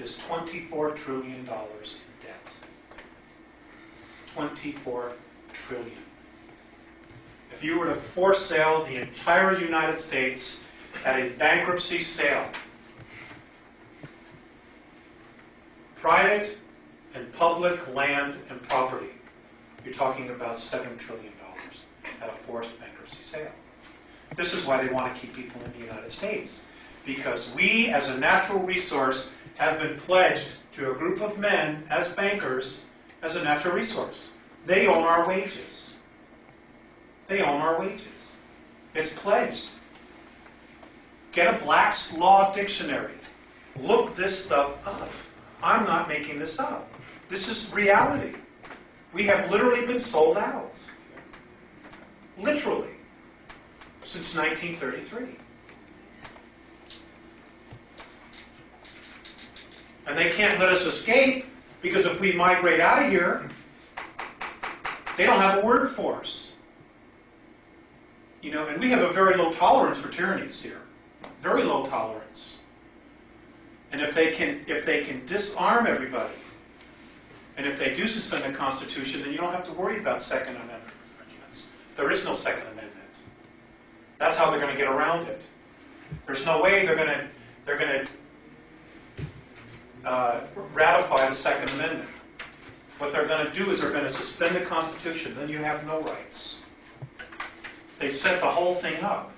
is $24 trillion in debt. 24 trillion. If you were to force sale the entire United States at a bankruptcy sale, private and public land and property, you're talking about $7 trillion at a forced bankruptcy sale. This is why they want to keep people in the United States. Because we, as a natural resource, have been pledged to a group of men as bankers as a natural resource. They own our wages. They own our wages. It's pledged. Get a Black's Law dictionary. Look this stuff up. I'm not making this up. This is reality. We have literally been sold out. Literally. Since 1933. And they can't let us escape because if we migrate out of here, they don't have a word for us. You know, and we have a very low tolerance for tyrannies here. Very low tolerance. And if they can disarm everybody, and if they do suspend the Constitution, then you don't have to worry about Second Amendment infringements. There is no Second Amendment. That's how they're going to get around it. There's no way they're going to ratify the Second Amendment. What they're going to do is they're going to suspend the Constitution. Then you have no rights. They've set the whole thing up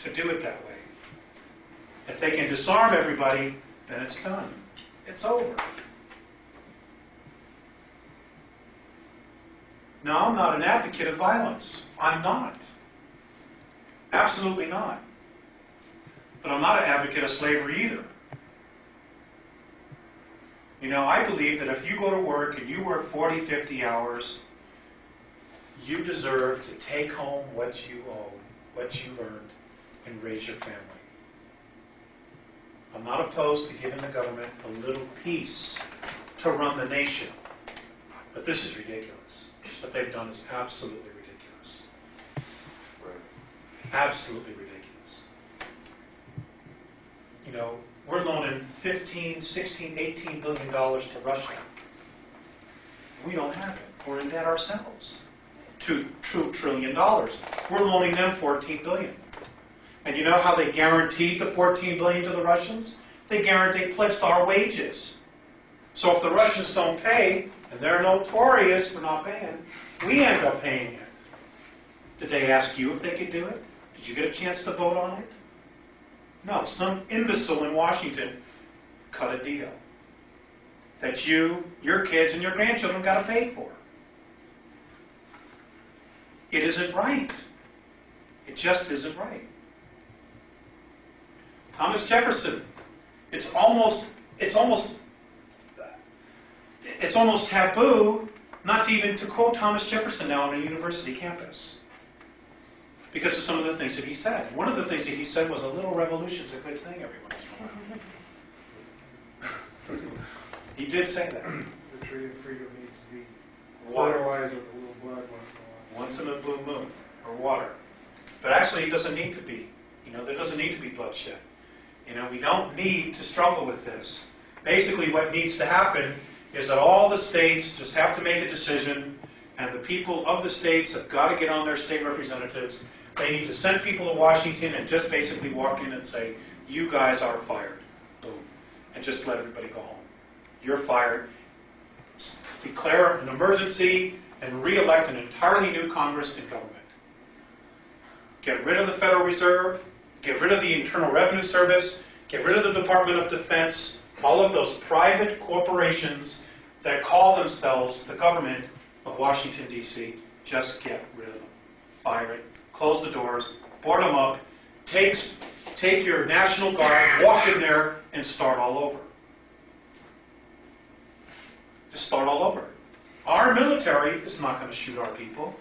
to do it that way. If they can disarm everybody, then it's done. It's over. Now, I'm not an advocate of violence. I'm not. Absolutely not. But I'm not an advocate of slavery either. You know, I believe that if you go to work and you work 40, 50 hours, you deserve to take home what you owe, what you earned, and raise your family. I'm not opposed to giving the government a little piece to run the nation. But this is ridiculous. What they've done is absolutely ridiculous. Right. Absolutely ridiculous. You know, we're loaning $15, $16, $18 billion to Russia. We don't have it. We're in debt ourselves. $2 trillion. We're loaning them $14 billion. And you know how they guaranteed the $14 billion to the Russians? They pledged our wages. So if the Russians don't pay, and they're notorious for not paying, we end up paying it. Did they ask you if they could do it? Did you get a chance to vote on it? No, some imbecile in Washington cut a deal that you, your kids, and your grandchildren got to pay for. It isn't right. It just isn't right. Thomas Jefferson, it's almost taboo not to even to quote Thomas Jefferson now on a university campus because of some of the things that he said. One of the things that he said was a little revolution's a good thing every once in a while. He did say that. The tree of freedom needs to be Water. fertilized with a little blood once in a while. Once in a blue moon, or water. But actually it doesn't need to be. You know, there doesn't need to be bloodshed. You know, we don't need to struggle with this. Basically what needs to happen is that all the states just have to make a decision, and the people of the states have got to get on their state representatives. They need to send people to Washington and just basically walk in and say, you guys are fired. Boom. And just let everybody go home. You're fired. Declare an emergency and re-elect an entirely new Congress and government. Get rid of the Federal Reserve. Get rid of the Internal Revenue Service. Get rid of the Department of Defense. All of those private corporations that call themselves the government of Washington, D.C., just get rid of them. Fire it. Close the doors. Board them up. Take your National Guard, walk in there, and start all over. Just start all over. Our military is not going to shoot our people.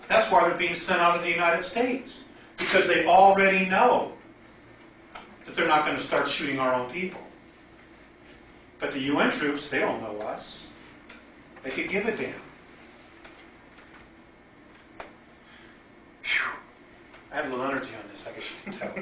That's why they're being sent out of the United States. Because they already know that they're not going to start shooting our own people. But the UN troops, they don't know us. They could give a damn. Whew. I have a little energy on this, I guess you can tell.